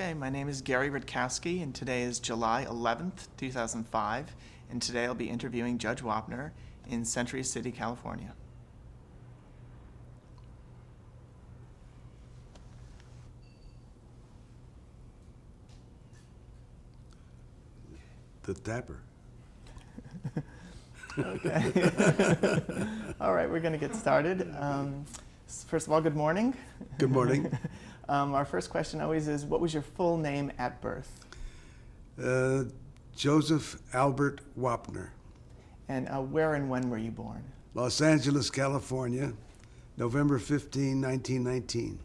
Okay, my name is Gary Rutkowski, and today is July 11th, 2005, and today I'll be interviewing Judge Wapner in Century City, California. The tapper. Okay. All right, we're going to get started. First of all, good morning. Good morning. Our first question always is, what was your full name at birth? Joseph Albert Wapner. And where and when were you born? Los Angeles, California, November 15, 1919.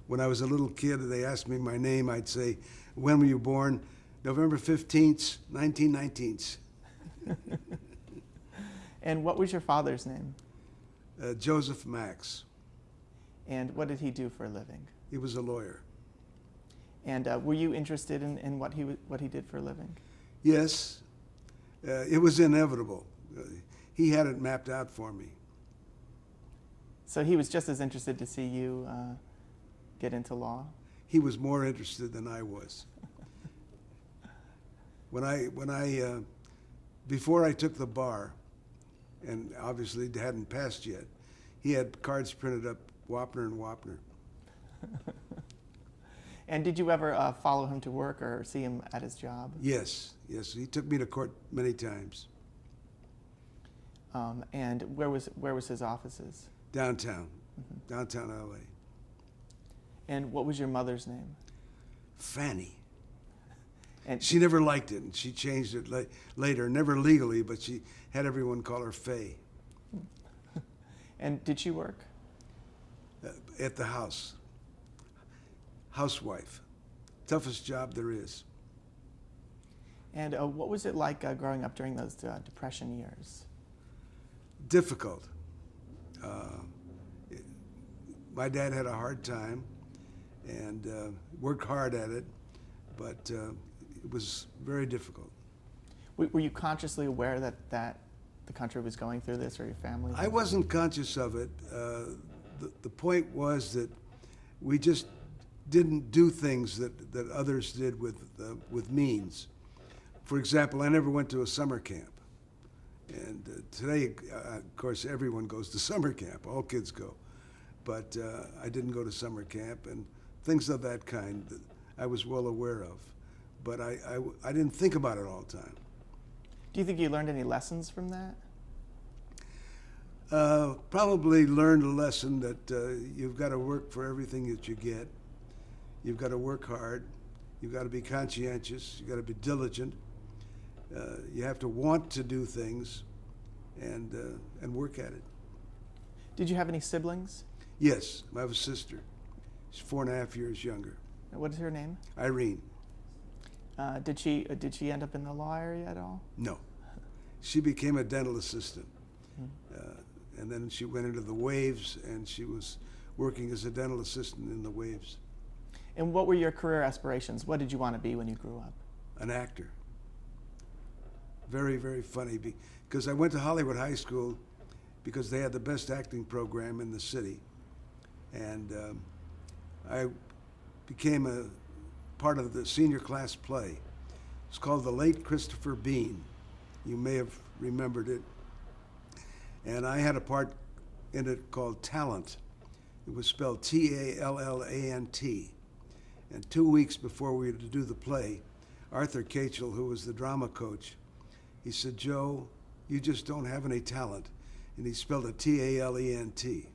When I was a little kid, they asked me my name, I'd say, when were you born? November 15th, 1919. And what was your father's name? Joseph Max. And what did he do for a living? He was a lawyer. And were you interested in what he did for a living? Yes, it was inevitable. He had it mapped out for me. So he was just as interested to see you get into law? He was more interested than I was. Before I took the bar, and obviously hadn't passed yet, he had cards printed up, Wapner and Wapner. And did you ever follow him to work or see him at his job? Yes. He took me to court many times. And where was his offices? Downtown, downtown LA. And what was your mother's name? Fanny. And She never liked it, and she changed it later, never legally, but she had everyone call her Faye. And did she work? At the house. Housewife. Toughest job there is. And what was it like growing up during those Depression years? Difficult. My dad had a hard time and worked hard at it, but it was very difficult. Were you consciously aware that the country was going through this, or your family? I wasn't conscious of it. The point was that we just didn't do things that others did with means. For example, I never went to a summer camp. And today, of course, everyone goes to summer camp. All kids go. But I didn't go to summer camp, and things of that kind that I was well aware of. But I didn't think about it all the time. Do you think you learned any lessons from that? Probably learned a lesson that you've got to work for everything that you get. You've got to work hard. You've got to be conscientious. You've got to be diligent. You have to want to do things and work at it. Did you have any siblings? Yes, I have a sister. She's 4.5 years younger. What is her name? Irene. Did she end up in the law area at all? No. She became a dental assistant. And then she went into the Waves, and she was working as a dental assistant in the Waves. And what were your career aspirations? What did you want to be when you grew up? An actor. Very, very funny, because I went to Hollywood High School because they had the best acting program in the city. And I became a part of the senior class play. It's called The Late Christopher Bean. You may have remembered it. And I had a part in it called Talent. It was spelled Tallant. And 2 weeks before we were to do the play, Arthur Kachel, who was the drama coach, he said, "Joe, you just don't have any talent." And he spelled it Talent.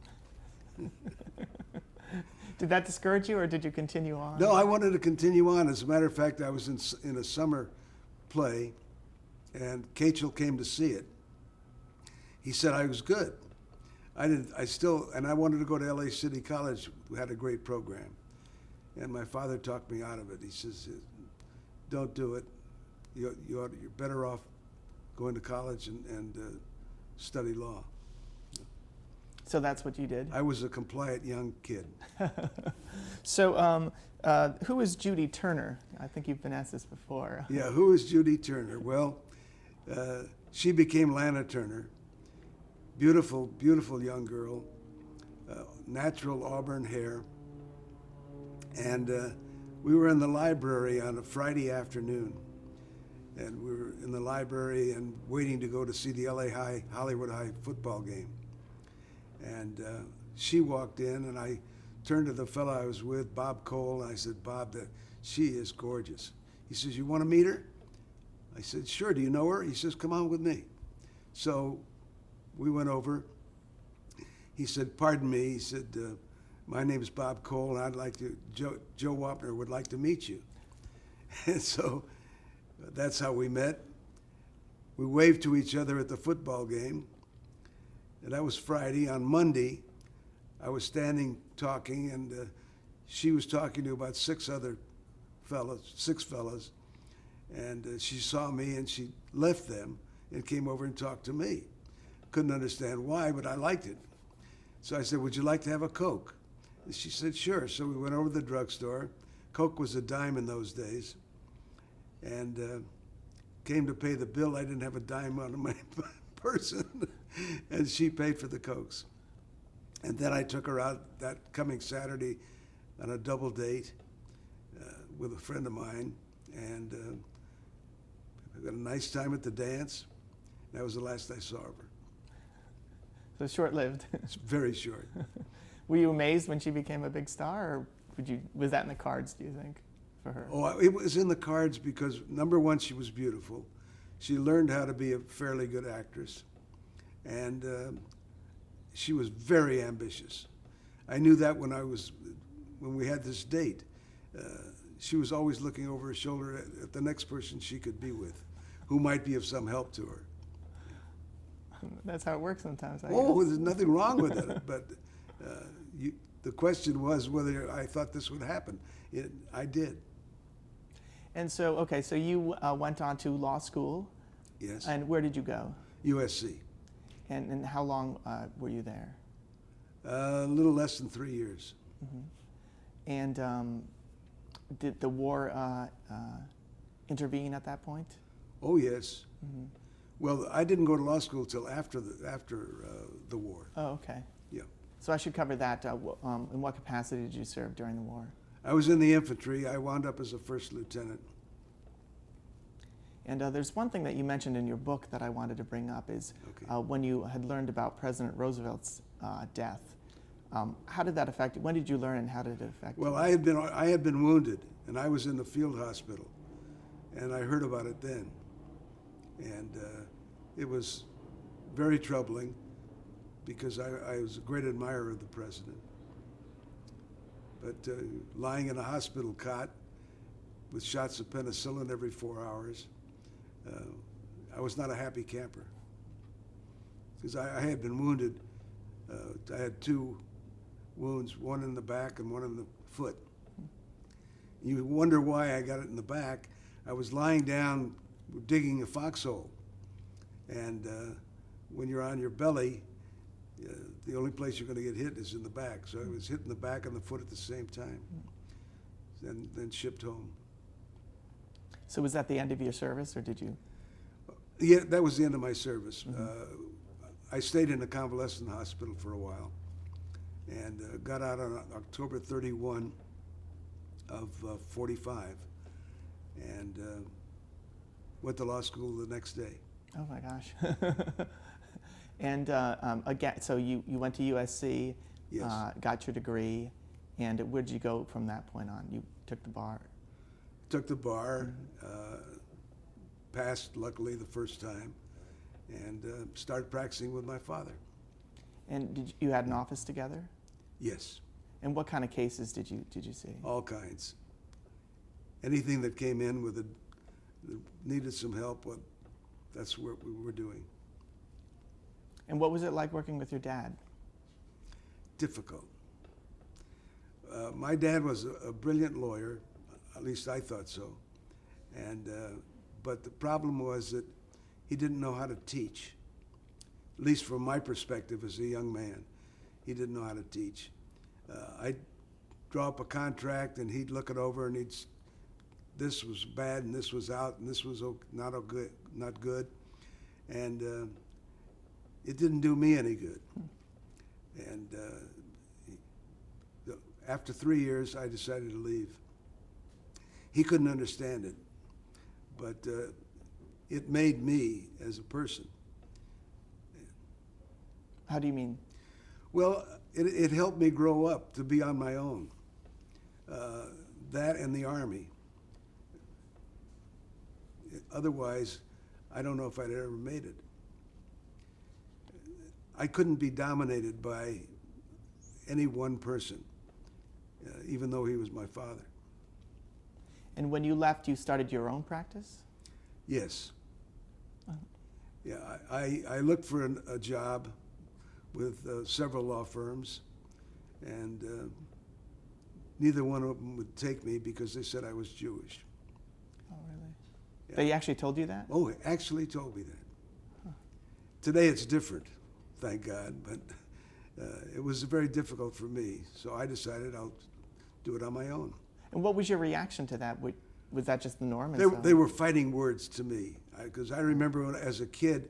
Did that discourage you, or did you continue on? No, I wanted to continue on. As a matter of fact, I was in a summer play, and Kachel came to see it. He said I was good. I wanted to go to LA City College. We had a great program. And my father talked me out of it. He says, "Don't do it. You're better off going to college and study law." So that's what you did? I was a compliant young kid. So who is Judy Turner? I think you've been asked this before. Yeah, who is Judy Turner? Well, she became Lana Turner. Beautiful, beautiful young girl, natural auburn hair. And We were in the library on a Friday afternoon, and we were in the library and waiting to go to see the Hollywood High football game. And she walked in, and I turned to the fellow I was with, Bob Cole, and I said, "Bob, she is gorgeous." He says, "You want to meet her?" I said, "Sure. Do you know her?" He says, "Come on with me." So we went over. He said, "Pardon me." He said, "My name is Bob Cole, and I'd like to, Joe Wapner would like to meet you." And so that's how we met. We waved to each other at the football game. And that was Friday. On Monday, I was standing talking, and she was talking to about six fellas. And she saw me, and she left them and came over and talked to me. Couldn't understand why, but I liked it. So I said, "Would you like to have a Coke?" And she said, "Sure." So we went over to the drugstore. Coke was a dime in those days. And came to pay the bill. I didn't have a dime on my person. And she paid for the Cokes. And then I took her out that coming Saturday on a double date with a friend of mine. And we had a nice time at the dance. That was the last I saw of her. So short-lived. It's very short. Were you amazed when she became a big star, or was that in the cards, do you think, for her? Oh, it was in the cards because, number one, she was beautiful. She learned how to be a fairly good actress. And she was very ambitious. I knew that when we had this date. She was always looking over her shoulder at the next person she could be with, who might be of some help to her. That's how it works sometimes, I Oh, guess. there's nothing wrong with it. But the question was whether I thought this would happen. I did. And so, okay, so you went on to law school. Yes. And where did you go? USC. And how long were you there? A little less than 3 years. Mm-hmm. And did the war intervene at that point? Oh, yes. Mm-hmm. Well, I didn't go to law school till after the war. Oh, okay. Yeah. So I should cover that. In what capacity did you serve during the war? I was in the infantry. I wound up as a first lieutenant. And there's one thing that you mentioned in your book that I wanted to bring up is Okay. when you had learned about President Roosevelt's death. How did that affect you? When did you learn, and how did it affect Well, you? I had been wounded, and I was in the field hospital, and I heard about it then. And it was very troubling because I was a great admirer of the president. But lying in a hospital cot with shots of penicillin every 4 hours, I was not a happy camper. Because I had been wounded. I had 2 wounds, one in the back and one in the foot. You wonder why I got it in the back. I was lying down digging a foxhole. And when you're on your belly, the only place you're going to get hit is in the back. So I was hit in the back and the foot at the same time. And then shipped home. So was that the end of your service, or did you? Yeah, that was the end of my service. Mm-hmm. I stayed in a convalescent hospital for a while and got out on October 31 of 45 and went to law school the next day. Oh my gosh. And again, so you went to USC, Yes. got your degree, and where did you go from that point on? You took the bar? Took the bar, passed luckily the first time, and started practicing with my father. And you had an office together? Yes, And what kind of cases did you see? all kinds. Anything that came in that needed some help, that's what we were doing. And what was it like working with your dad? Difficult. My dad was a brilliant lawyer, at least I thought so. And but the problem was that he didn't know how to teach. At least from my perspective as a young man, he didn't know how to teach. I'd draw up a contract and he'd look it over and this was bad and this was out and this was not good. And it didn't do me any good. And after 3 years, I decided to leave. he couldn't understand it, but it made me as a person. How do you mean? Well, it helped me grow up to be on my own. That and the Army. Otherwise, I don't know if I'd ever made it. I couldn't be dominated by any one person, even though he was my father. And when you left, you started your own practice? Yes. Oh. Yeah, I looked for a job with several law firms, and neither one of them would take me because they said I was Jewish. Oh, really? Yeah. They actually told you that? Oh, they actually told me that. Huh. Today it's different, thank God, but it was very difficult for me, so I decided I'll do it on my own. And what was your reaction to that? Was that just the norm? They were fighting words to me, because I remember when, as a kid,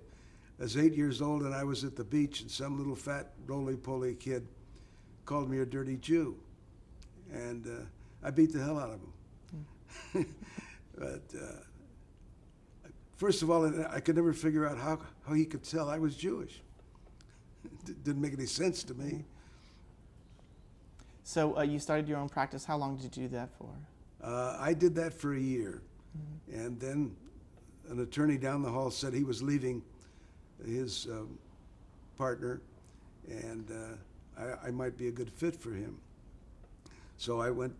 I was 8 years old, and I was at the beach, and some little fat roly-poly kid called me a dirty Jew, and I beat the hell out of him. But first of all, I could never figure out how he could tell I was Jewish. It didn't make any sense to me. So you started your own practice. How long did you do that for? I did that for a year, and then an attorney down the hall said he was leaving his partner, and I might be a good fit for him. So I went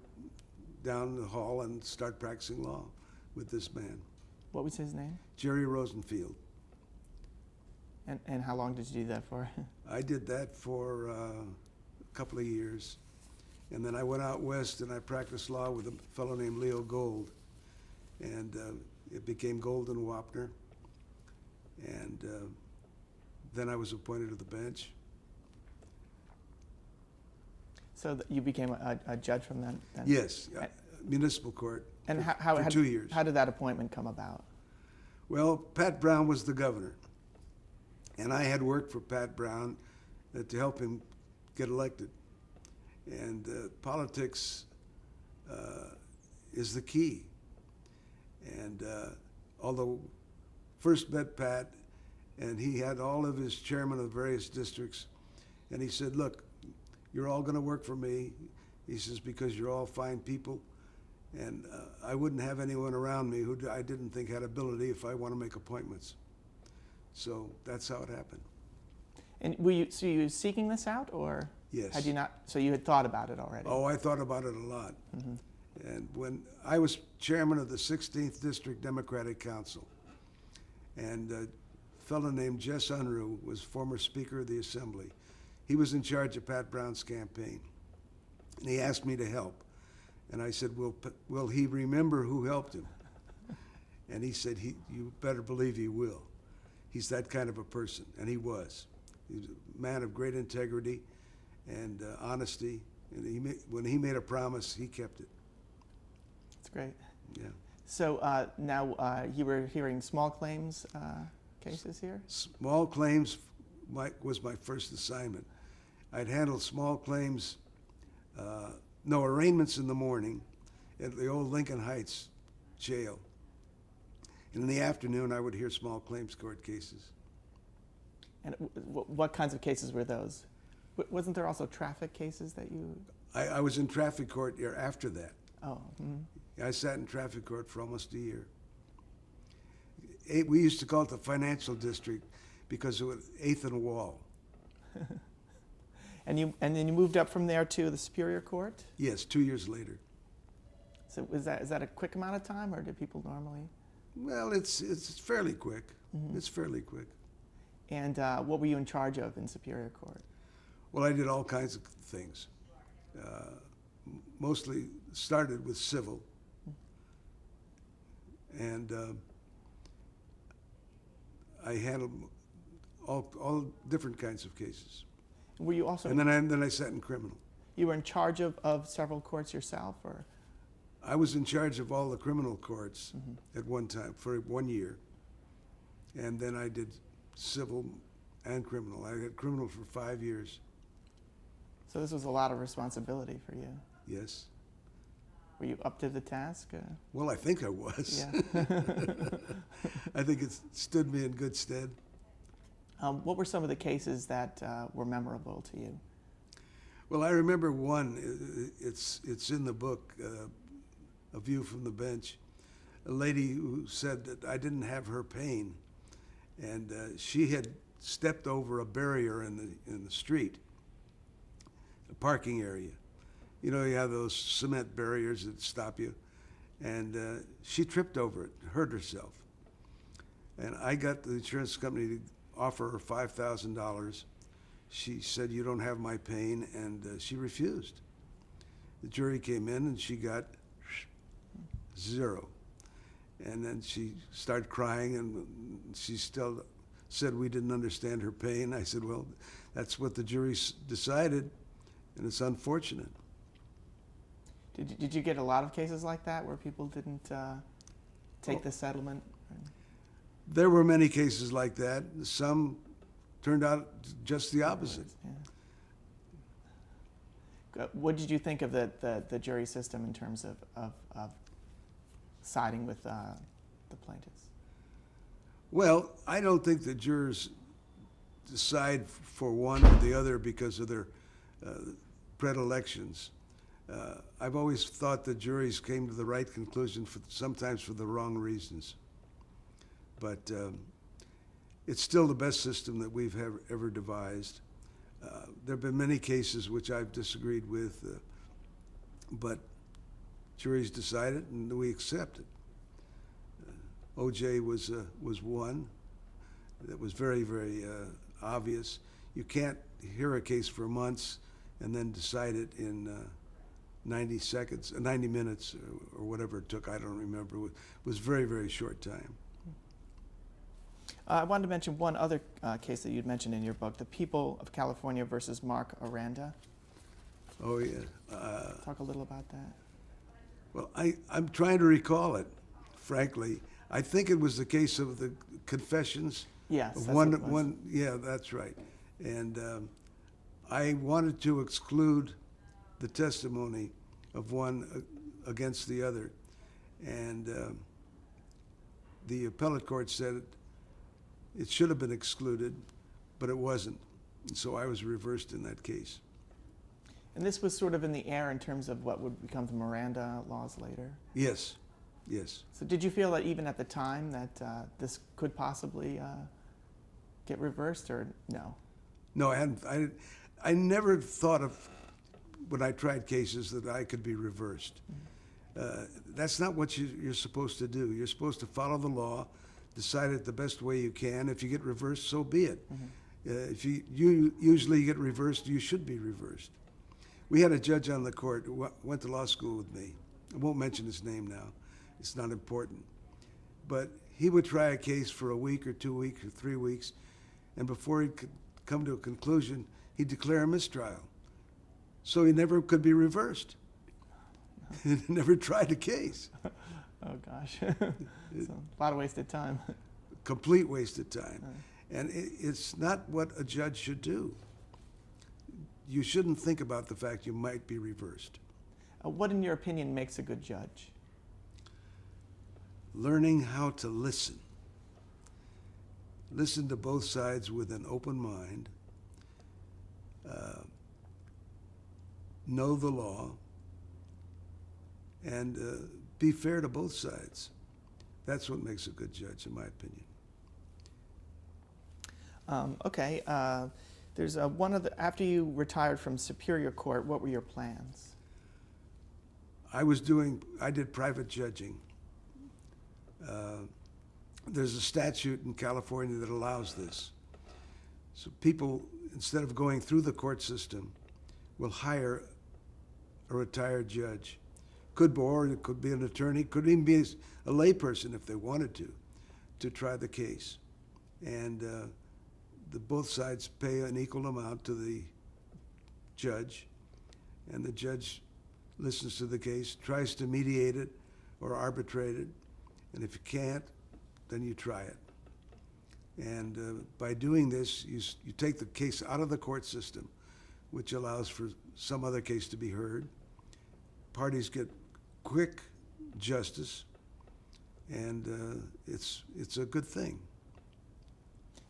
down the hall and started practicing law with this man. What was his name? Jerry Rosenfield. And how long did you do that for? I did that for a couple of years. And then I went out west and I practiced law with a fellow named Leo Gold. And it became Gold and Wapner. And then I was appointed to the bench. So you became a judge from then? Yes, municipal court and for 2 years. How did that appointment come about? Well, Pat Brown was the governor. And I had worked for Pat Brown to help him get elected. And politics is the key. And although first met Pat, and he had all of his chairmen of various districts, and he said, look, you're all going to work for me. He says, because you're all fine people, and I wouldn't have anyone around me who I didn't think had ability if I want to make appointments. So that's how it happened. And so you were seeking this out, or? Yes. Had you not? So you had thought about it already? Oh, I thought about it a lot. Mm-hmm. And when I was chairman of the 16th District Democratic Council, and a fellow named Jess Unruh was former Speaker of the Assembly. He was in charge of Pat Brown's campaign, and he asked me to help. And I said, will he remember who helped him? And he said, you better believe he will. He's that kind of a person, and he was. He was a man of great integrity and honesty, and when he made a promise, he kept it. That's great. Yeah. So now you were hearing small claims cases here? Small claims was my first assignment. I'd handle small claims, arraignments in the morning at the old Lincoln Heights jail. And in the afternoon, I would hear small claims court cases. And what kinds of cases were those? Wasn't there also traffic cases that you? I was in traffic court after that. Oh. Mm-hmm. I sat in traffic court for almost a year. We used to call it the financial district because it was 8th and Wall. And then you moved up from there to the Superior Court? Yes, 2 years later. So is that a quick amount of time, or do people normally? Well, it's fairly quick. Mm-hmm. It's fairly quick. And what were you in charge of in Superior Court? Well, I did all kinds of things. Mostly started with civil. And I handled all different kinds of cases. Were you also? And then I sat in criminal. You were in charge of several courts yourself, or? I was in charge of all the criminal courts at one time for 1 year. And then I did civil and criminal. I had criminal for 5 years. So this was a lot of responsibility for you. Yes. Were you up to the task? Well, I think I was. Yeah. I think it stood me in good stead. What were some of the cases that were memorable to you? Well, I remember one. It's in the book, A View from the Bench. A lady who said that I didn't have her pain, and she had stepped over a barrier in the street, a parking area. You know, you have those cement barriers that stop you, and she tripped over it, hurt herself. And I got the insurance company to offer her $5,000. She said, "You don't have my pain," and she refused. The jury came in and she got 0. And then she started crying, and she still said we didn't understand her pain. I said, "Well, that's what the jury decided, and it's unfortunate." Did you get a lot of cases like that where people didn't take the settlement? There were many cases like that. Some turned out just the opposite. Yeah. What did you think of the jury system in terms of siding with the plaintiffs? Well, I don't think the jurors decide for one or the other because of their predilections. I've always thought the juries came to the right conclusion sometimes for the wrong reasons. But it's still the best system that we've ever devised. There have been many cases which I've disagreed with, but juries decided and we accept it. OJ was one that was very, very obvious. You can't hear a case for months and then decide it in 90 seconds, 90 minutes, or whatever it took. I don't remember. It was very, very short time. I wanted to mention one other case that you'd mentioned in your book, the People of California versus Mark Aranda. Oh, yeah. Talk a little about that. Well, I'm trying to recall it, frankly. I think it was the case of the confessions. Yes, of that's one, what it was. one. Yeah, that's right. And I wanted to exclude the testimony of one against the other. And the appellate court said it should have been excluded, but it wasn't. And so I was reversed in that case. And this was sort of in the air in terms of what would become the Miranda laws later? Yes, yes. So did you feel that even at the time that this could possibly get reversed, or no? No, I hadn't. I never thought of, when I tried cases, that I could be reversed. That's not what you're supposed to do. You're supposed to follow the law, decide it the best way you can. If you get reversed, so be it. If you usually get reversed, you should be reversed. We had a judge on the court who went to law school with me. I won't mention his name now. It's not important. But he would try a case for a week or 2 weeks or 3 weeks, and before he could come to a conclusion, he'd declare a mistrial. So he never could be reversed. He never tried a case. Oh, gosh. So, a lot of wasted time. Complete waste of time. And it's not what a judge should do. You shouldn't think about the fact you might be reversed. What, in your opinion, makes a good judge? Learning how to listen. Listen to both sides with an open mind. Know the law. And be fair to both sides. That's what makes a good judge, in my opinion. Okay. There's one of the, after you retired from Superior Court, what were your plans? I did private judging. There's a statute in California that allows this. So people, instead of going through the court system, will hire a retired judge. It could be an attorney, could even be a layperson if they wanted to try the case. And both sides pay an equal amount to the judge, and the judge listens to the case, tries to mediate it or arbitrate it, and if you can't, then you try it. And by doing this, you take the case out of the court system, which allows for some other case to be heard. Parties get quick justice, and it's a good thing.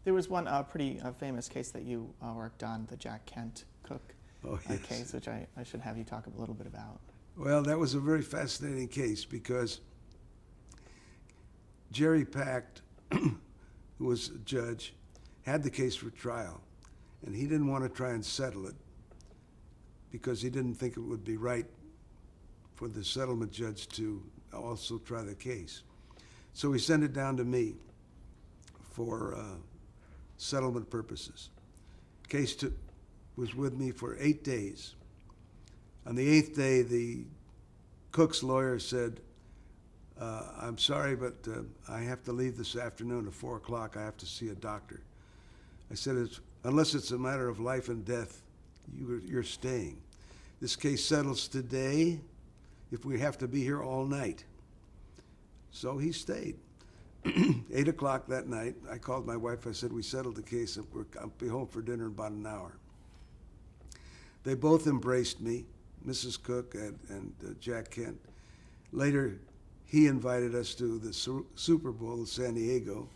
There was one pretty famous case that you worked on, the Jack Kent Cook Oh, yes. case, which I should have you talk a little bit about. Well, that was a very fascinating case because Jerry Pact, who was a judge, had the case for trial, and he didn't want to try and settle it because he didn't think it would be right for the settlement judge to also try the case. So he sent it down to me for settlement purposes. Case was with me for 8 days. On the 8th day, the Cook's lawyer said, I'm sorry, but I have to leave this afternoon at 4 o'clock. I have to see a doctor. I said, unless it's a matter of life and death, you're staying. This case settles today if we have to be here all night. So he stayed. 8 o'clock that night, I called my wife. I said, we settled the case. I'll be home for dinner in about an hour. They both embraced me, Mrs. Cook and Jack Kent. Later, he invited us to the Super Bowl in San Diego.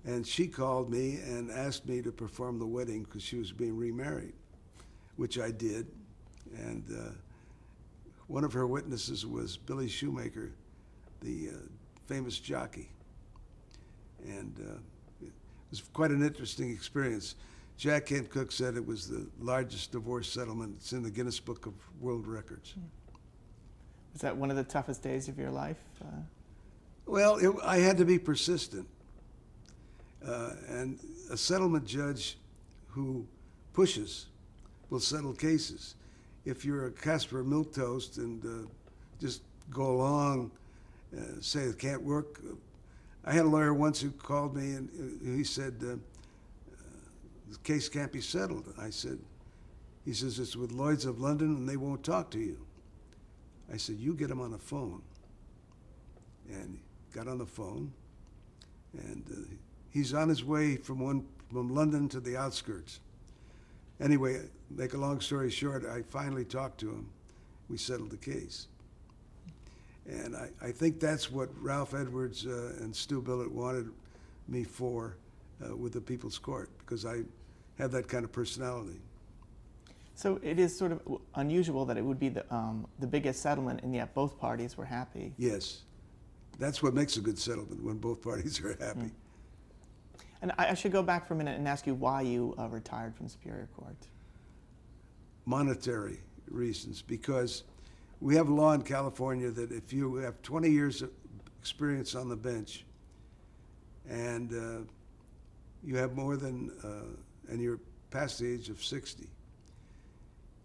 And she called me and asked me to perform the wedding because she was being remarried, which I did. And one of her witnesses was Billy Shoemaker, the famous jockey. And it was quite an interesting experience. Jack Kent Cook said it was the largest divorce settlement. It's in the Guinness Book of World Records. Was that one of the toughest days of your life? Well, I had to be persistent. And a settlement judge who pushes will settle cases. If you're a Casper milquetoast and just go along, say it can't work. I had a lawyer once who called me and he said, the case can't be settled. He says, it's with Lloyd's of London and they won't talk to you. I said, you get him on the phone. And he got on the phone, and he's on his way from London to the outskirts. Anyway, make a long story short, I finally talked to him. We settled the case. And I think that's what Ralph Edwards and Stu Billett wanted me for with the People's Court, because I have that kind of personality. So it is sort of unusual that it would be the biggest settlement, and yet both parties were happy. Yes. That's what makes a good settlement, when both parties are happy. Mm. And I should go back for a minute and ask you why you retired from Superior Court. Monetary reasons, because we have law in California that if you have 20 years of experience on the bench and you have more than, and you're past the age of 60,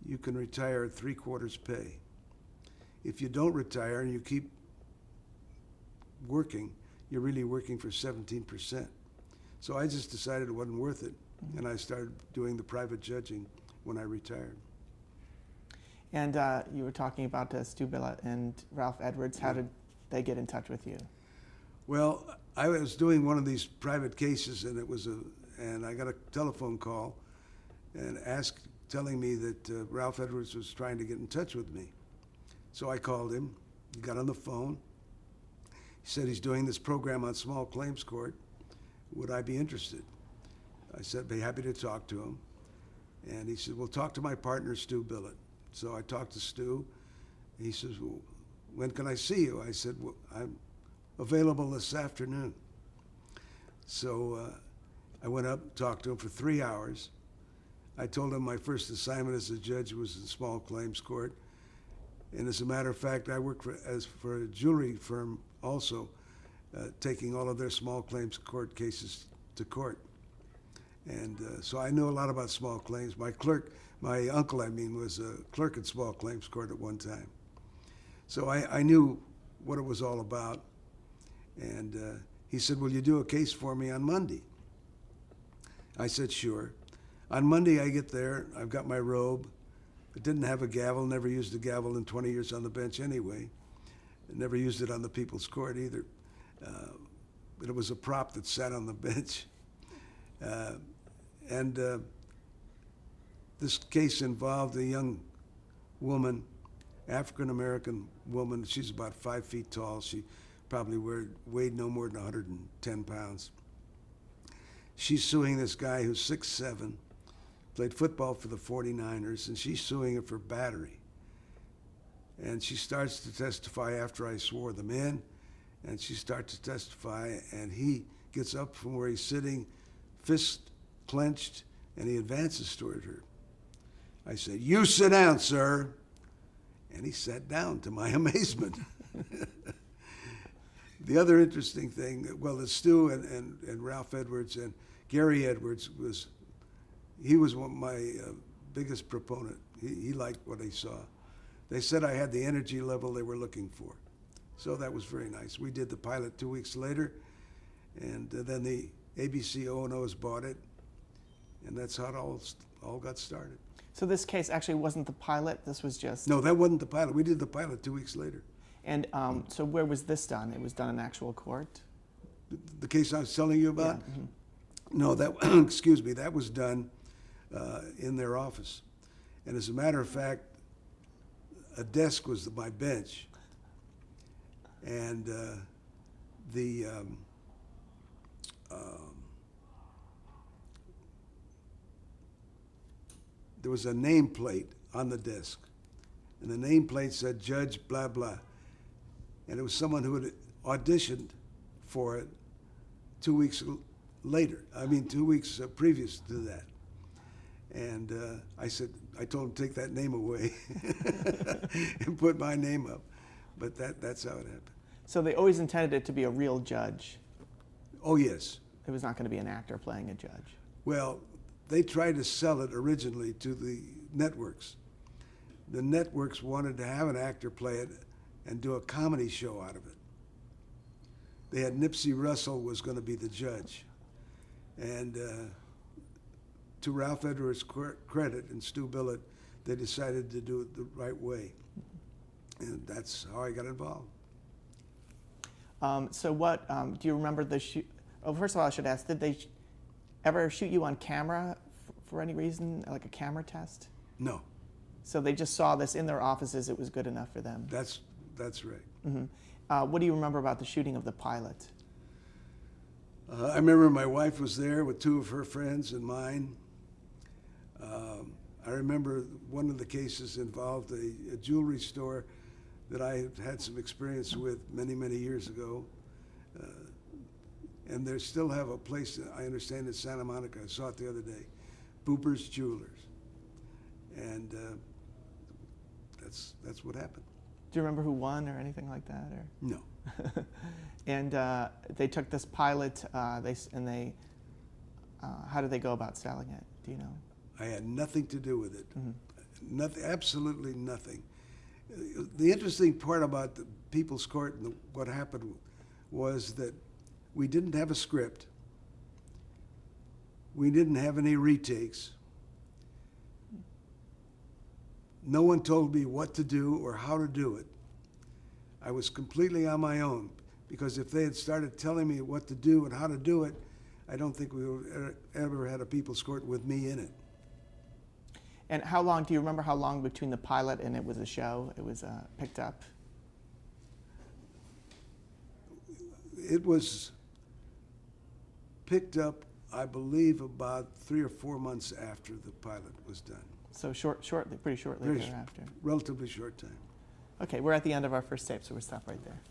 you can retire at 3/4 pay. If you don't retire and you keep working, you're really working for 17%. So I just decided it wasn't worth it, and I started doing the private judging when I retired. And you were talking about Stu Billett and Ralph Edwards. How did they get in touch with you? Well, I was doing one of these private cases, and I got a telephone call and telling me that Ralph Edwards was trying to get in touch with me. So I called him. He got on the phone. He said he's doing this program on small claims court. Would I be interested? I said, I'd be happy to talk to him. And he said, well, talk to my partner, Stu Billett. So I talked to Stu. He says, well, when can I see you? I said, well, I'm available this afternoon. So I went up, talked to him for 3 hours. I told him my first assignment as a judge was in small claims court. And as a matter of fact, I worked for a jewelry firm also, taking all of their small claims court cases to court. And so I knew a lot about small claims. My uncle, was a clerk at small claims court at one time. So I knew what it was all about. And he said, will you do a case for me on Monday? I said, sure. On Monday I get there, I've got my robe. I didn't have a gavel, never used a gavel in 20 years on the bench anyway. I never used it on the People's Court either. But it was a prop that sat on the bench. This case involved a young woman African-American woman. She's about 5 feet tall. She probably weighed no more than 110 pounds. She's suing this guy who's 6'7", played football for the 49ers, and she's suing him for battery. And she starts to testify after I swore them in, and she starts to testify, and he gets up from where he's sitting, fist clenched, and he advances toward her. I said, "You sit down, sir." And he sat down, to my amazement. The other interesting thing, well, the Stu and Ralph Edwards and Gary Edwards was one of my biggest proponent. He liked what he saw. They said I had the energy level they were looking for. So that was very nice. We did the pilot 2 weeks later, and then the ABC O&Os bought it, and that's how it all got started. So this case actually wasn't the pilot, this was just... No, that wasn't the pilot. We did the pilot 2 weeks later. And so where was this done? It was done in actual court? The case I was telling you about? Yeah. Mm-hmm. No, that excuse me, that was done in their office. And as a matter of fact, a desk was my bench, and there was a nameplate on the desk, and the nameplate said Judge blah blah, and it was someone who had auditioned for it 2 weeks later. I mean, 2 weeks previous to that. And I told him to take that name away and put my name up. But that's how it happened. So they always intended it to be a real judge. Oh, yes. It was not going to be an actor playing a judge. Well, they tried to sell it originally to the networks. The networks wanted to have an actor play it and do a comedy show out of it. They had Nipsey Russell was going to be the judge. And to Ralph Edwards' credit and Stu Billett, they decided to do it the right way. And that's how I got involved. So what, do you remember the shoot? Oh, first of all, I should ask, did they ever shoot you on camera for any reason, like a camera test? No. So they just saw this in their offices, it was good enough for them? That's right. Mm-hmm. What do you remember about the shooting of the pilot? I remember my wife was there with 2 of her friends and mine. I remember one of the cases involved a jewelry store that I had some experience with many, many years ago. And they still have a place, I understand, in Santa Monica. I saw it the other day, Booper's Jewelers. And that's what happened. Do you remember who won or anything like that? Or? No. And they took this pilot, how did they go about selling it? Do you know? I had nothing to do with it. Mm-hmm. Nothing, absolutely nothing. The interesting part about the People's Court and what happened was that we didn't have a script. We didn't have any retakes. No one told me what to do or how to do it. I was completely on my own, because if they had started telling me what to do and how to do it, I don't think we would ever had a People's Court with me in it. And how long, do you remember how long between the pilot and it was a show, it was picked up? It was picked up, I believe, about 3 or 4 months after the pilot was done. So shortly, pretty shortly thereafter. Relatively short time. Okay, we're at the end of our first tape, so we'll stop right there.